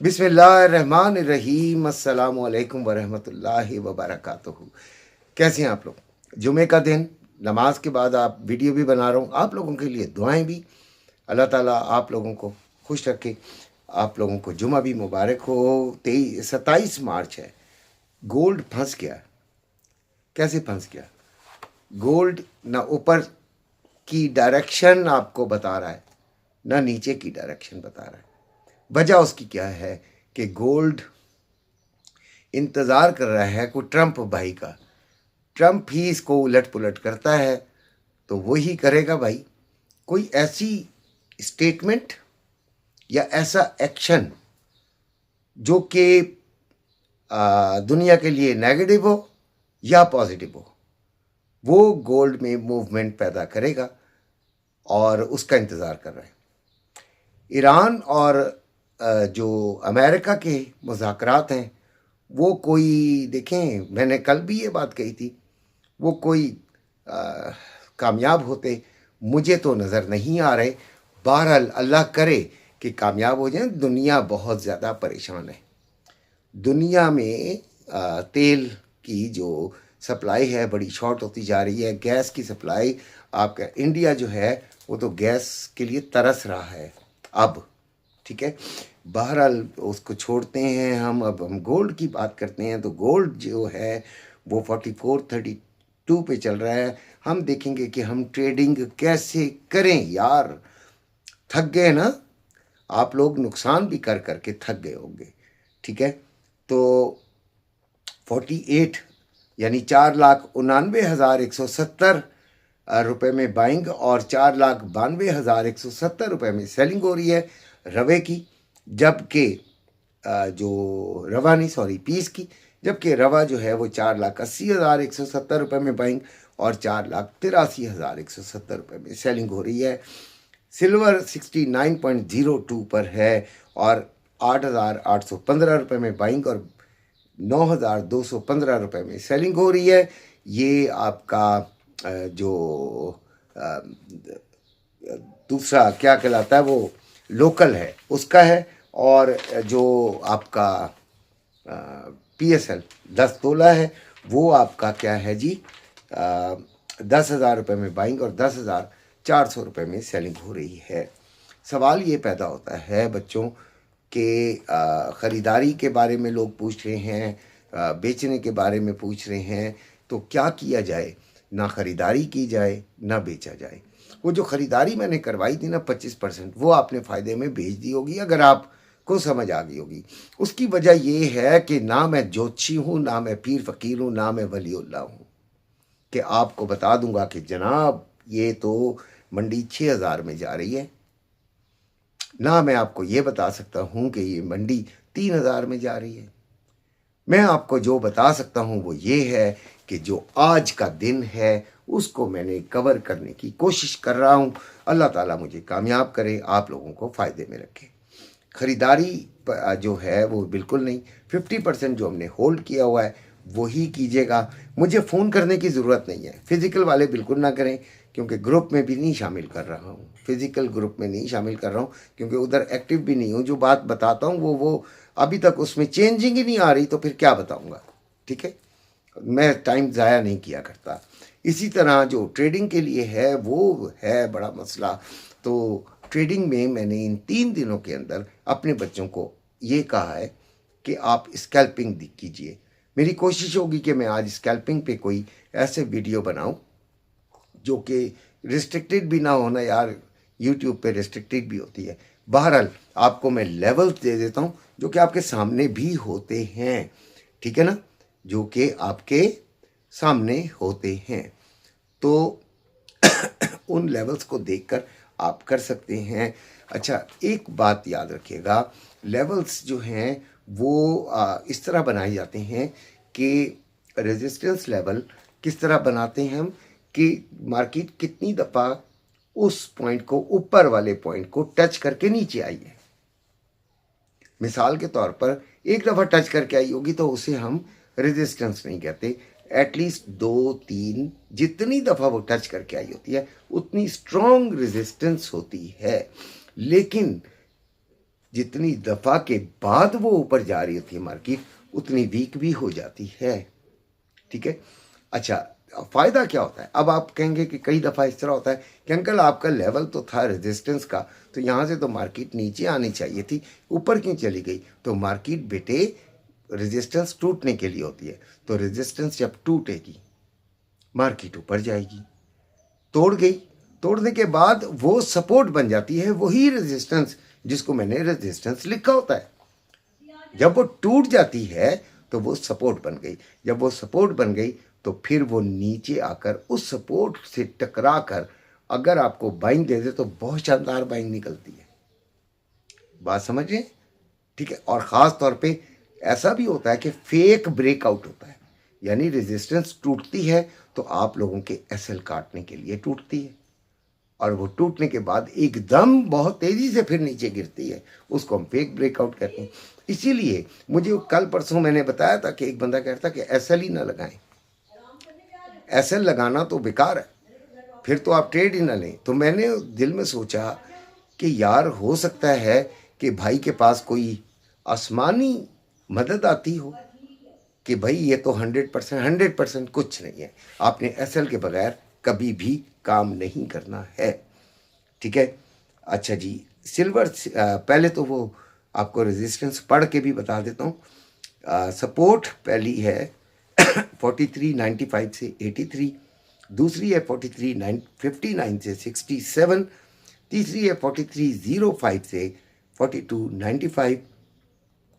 बिस्मिल्लाहिर्रहमानिर्रहीम अस्सलामु अलैकुम वरहमतुल्लाहि वबरकातुहू। कैसे हैं आप लोग? जुमे का दिन, नमाज के बाद आप वीडियो भी बना रहा हूँ, आप लोगों के लिए दुआएं भी। अल्लाह ताला आप लोगों को खुश रखे, आप लोगों को जुमा भी मुबारक हो। 27 मार्च है। गोल्ड फंस गया। कैसे फंस गया? गोल्ड ना ऊपर की डायरेक्शन आपको बता रहा है, ना नीचे की डायरेक्शन बता रहा है। वजह उसकी क्या है कि गोल्ड इंतज़ार कर रहा है कोई ट्रंप भाई का। ट्रंप ही इसको उलट पुलट करता है तो वही करेगा भाई। कोई ऐसी स्टेटमेंट या ऐसा एक्शन जो कि दुनिया के लिए नेगेटिव हो या पॉजिटिव हो, वो गोल्ड में मूवमेंट पैदा करेगा और उसका इंतज़ार कर रहे हैं। ईरान और जो अमेरिका के मुज़ाकरात हैं, वो कोई देखें, मैंने कल भी ये बात कही थी, वो कोई कामयाब होते मुझे तो नज़र नहीं आ रहे। बहरहाल अल्लाह करे कि कामयाब हो जाएं। दुनिया बहुत ज़्यादा परेशान है। दुनिया में तेल की जो सप्लाई है बड़ी शॉर्ट होती जा रही है। गैस की सप्लाई, आपका इंडिया जो है वो तो गैस के लिए तरस रहा है अब। ठीक है, बहरहाल उसको छोड़ते हैं हम। अब हम गोल्ड की बात करते हैं तो गोल्ड जो है वो 4432 पे चल रहा है। हम देखेंगे कि हम ट्रेडिंग कैसे करें यार। थक गए ना आप लोग, नुकसान भी कर करके थक गए होंगे। ठीक है, तो 48 यानी 4,99,170 रुपये में बाइंग और 4,92,170 रुपये में सेलिंग हो रही है रवे की। जबकि जो रवा नहीं, सॉरी, पीस की। जबकि रवा जो है वो 4,80,170 रुपये में बाइंग और 4,83,170 रुपये में सेलिंग हो रही है। सिल्वर 69.02 पर है और 8,815 रुपये में बाइंग और 9,215 रुपये में सेलिंग हो रही है। ये आपका जो दूसरा क्या कहलाता है, वो लोकल है उसका है। और जो आपका PSL 10 तोला है वो आपका क्या है जी, 10,000 रुपये में बाइंग और 10,400 रुपये में सेलिंग हो रही है। सवाल ये पैदा होता है बच्चों के ख़रीदारी के बारे में लोग पूछ रहे हैं, बेचने के बारे में पूछ रहे हैं, तो क्या किया जाए? ना ख़रीदारी की जाए ना बेचा जाए। वो जो ख़रीदारी मैंने करवाई थी ना 25%, वो आपने फ़ायदे में बेच दी होगी अगर आपको समझ आ गई होगी। उसकी वजह ये है कि ना मैं ज्योतिषी हूँ, ना मैं पीर फ़कीर हूँ, ना मैं वलीउल्लाह हूँ कि आपको बता दूंगा कि जनाब ये तो मंडी 6,000 में जा रही है। ना मैं आपको ये बता सकता हूँ कि ये मंडी 3,000 में जा रही है। मैं आपको जो बता सकता हूँ वो ये है कि जो आज का दिन है उसको मैंने कवर करने की कोशिश कर रहा हूँ। अल्लाह ताला मुझे कामयाब करे, आप लोगों को फ़ायदे में रखे। ख़रीदारी जो है वो बिल्कुल नहीं, 50% जो हमने होल्ड किया हुआ है वही कीजिएगा। मुझे फ़ोन करने की ज़रूरत नहीं है। फ़िज़िकल वाले बिल्कुल ना करें, क्योंकि ग्रुप में भी नहीं शामिल कर रहा हूँ। फ़िज़िकल ग्रुप में नहीं शामिल कर रहा हूँ क्योंकि उधर एक्टिव भी नहीं हूँ। जो बात बताता हूँ वो अभी तक उसमें चेंजिंग ही नहीं आ रही, तो फिर क्या बताऊँगा। ठीक है, मैं टाइम ज़ाया नहीं किया करता। इसी तरह जो ट्रेडिंग के लिए है वो है बड़ा मसला। तो ट्रेडिंग में मैंने इन 3 दिनों के अंदर अपने बच्चों को ये कहा है कि आप स्कैल्पिंग कीजिए। मेरी कोशिश होगी कि मैं आज स्कैल्पिंग पे कोई ऐसे वीडियो बनाऊं जो कि रिस्ट्रिक्टेड भी ना होना यार। यूट्यूब पे रिस्ट्रिक्टेड भी होती है। बहरहाल आपको मैं लेवल्स दे देता हूं जो कि आपके सामने भी होते हैं। ठीक है ना, जो कि आपके सामने होते हैं। तो उन लेवल्स को देखकर आप कर सकते हैं। अच्छा, एक बात याद रखिएगा, लेवल्स जो हैं वो इस तरह बनाए जाते हैं कि रेजिस्टेंस लेवल किस तरह बनाते हैं हम, कि मार्केट कितनी दफ़ा उस पॉइंट को, ऊपर वाले पॉइंट को टच करके नीचे आई है। मिसाल के तौर पर एक दफ़ा टच करके आई होगी तो उसे हम रेजिस्टेंस नहीं कहते। एटलीस्ट 2-3 जितनी दफ़ा वो टच करके आई होती है उतनी स्ट्रॉन्ग रेजिस्टेंस होती है। लेकिन जितनी दफ़ा के बाद वो ऊपर जा रही होती है मार्केट, उतनी वीक भी हो जाती है। ठीक है। अच्छा, फ़ायदा क्या होता है? अब आप कहेंगे कि कई दफ़ा इस तरह होता है कि अंकल आपका लेवल तो था रेजिस्टेंस का, तो यहाँ से तो मार्केट नीचे आनी चाहिए थी, ऊपर क्यों चली गई? तो मार्केट बेटे रेजिस्टेंस टूटने के लिए होती है, तो रेजिस्टेंस जब टूटेगी मार्केट ऊपर जाएगी। तोड़ गई, तोड़ने के बाद वो सपोर्ट बन जाती है, वही रेजिस्टेंस जिसको मैंने रेजिस्टेंस लिखा होता है। जब वो टूट जाती है तो वो सपोर्ट बन गई। जब वो सपोर्ट बन गई तो फिर वो नीचे आकर उस सपोर्ट से टकरा कर अगर आपको बाइंग दे दे तो बहुत शानदार बाइंग निकलती है। बात समझिए? ठीक है। और ख़ास तौर पे ऐसा भी होता है कि फेक ब्रेकआउट होता है, यानी रेजिस्टेंस टूटती है तो आप लोगों के एसएल काटने के लिए टूटती है, और वो टूटने के बाद एकदम बहुत तेज़ी से फिर नीचे गिरती है, उसको हम फेक ब्रेकआउट कहते हैं। इसीलिए मुझे कल परसों मैंने बताया था कि एक बंदा कहता कि एसएल ही ना लगाएं, एसएल लगाना तो बेकार है, फिर तो आप ट्रेड ही ना लें। तो मैंने दिल में सोचा कि यार हो सकता है कि भाई के पास कोई आसमानी मदद आती हो कि भाई ये तो 100% कुछ नहीं है, आपने एसएल के बगैर कभी भी काम नहीं करना है। ठीक है। अच्छा जी, सिल्वर पहले तो वो आपको रेजिस्टेंस पढ़ के भी बता देता हूँ। सपोर्ट पहली है 43.95 से 83, दूसरी है 43.59 से 67, तीसरी है 43.05 से 42.95,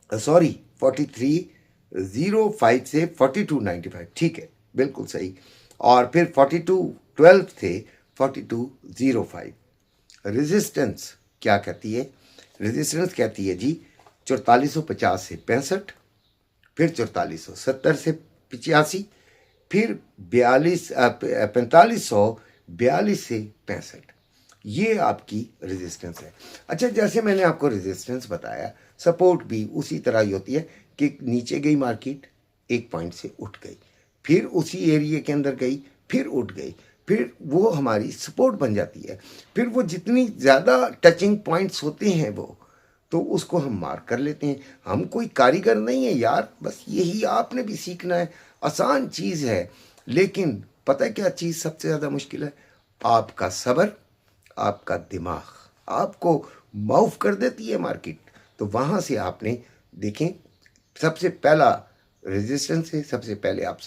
सॉरी 43.05 से 42.95, ठीक है बिल्कुल सही। और फिर 42.12 से 42.05। रेजिस्टेंस क्या कहती है? रेजिस्टेंस कहती है जी 4450 से 65, फिर 4470 से 85, फिर 4542 से 65। ये आपकी रेजिस्टेंस है। अच्छा, जैसे मैंने आपको रेजिस्टेंस बताया, सपोर्ट भी उसी तरह ही होती है कि नीचे गई मार्केट, एक पॉइंट से उठ गई, फिर उसी एरिया के अंदर गई, फिर उठ गई, फिर वो हमारी सपोर्ट बन जाती है। फिर वो जितनी ज़्यादा टचिंग पॉइंट्स होते हैं वो तो उसको हम मार्क कर लेते हैं। हम कोई कारीगर नहीं है यार, बस यही आपने भी सीखना है। आसान चीज़ है, लेकिन पता है क्या चीज़ सबसे ज़्यादा मुश्किल है? आपका सब्र, आपका दिमाग आपको माउफ कर देती है मार्केट। तो वहाँ से आपने देखें, सबसे पहला रेजिस्टेंस है, सबसे पहले आप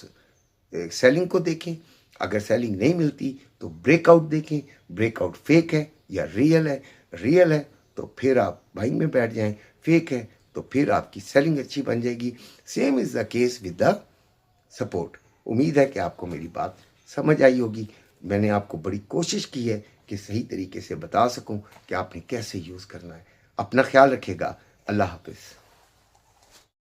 सेलिंग को देखें, अगर सेलिंग नहीं मिलती तो ब्रेकआउट देखें, ब्रेकआउट फेक है या रियल है, रियल है तो फिर आप बाइंग में बैठ जाएं, फेक है तो फिर आपकी सेलिंग अच्छी बन जाएगी। Same is the case with the support. उम्मीद है कि आपको मेरी बात समझ आई होगी। मैंने आपको बड़ी कोशिश की है कि सही तरीके से बता सकूं कि आपने कैसे यूज़ करना है। अपना ख्याल रखिएगा। अल्लाह हाफिज़।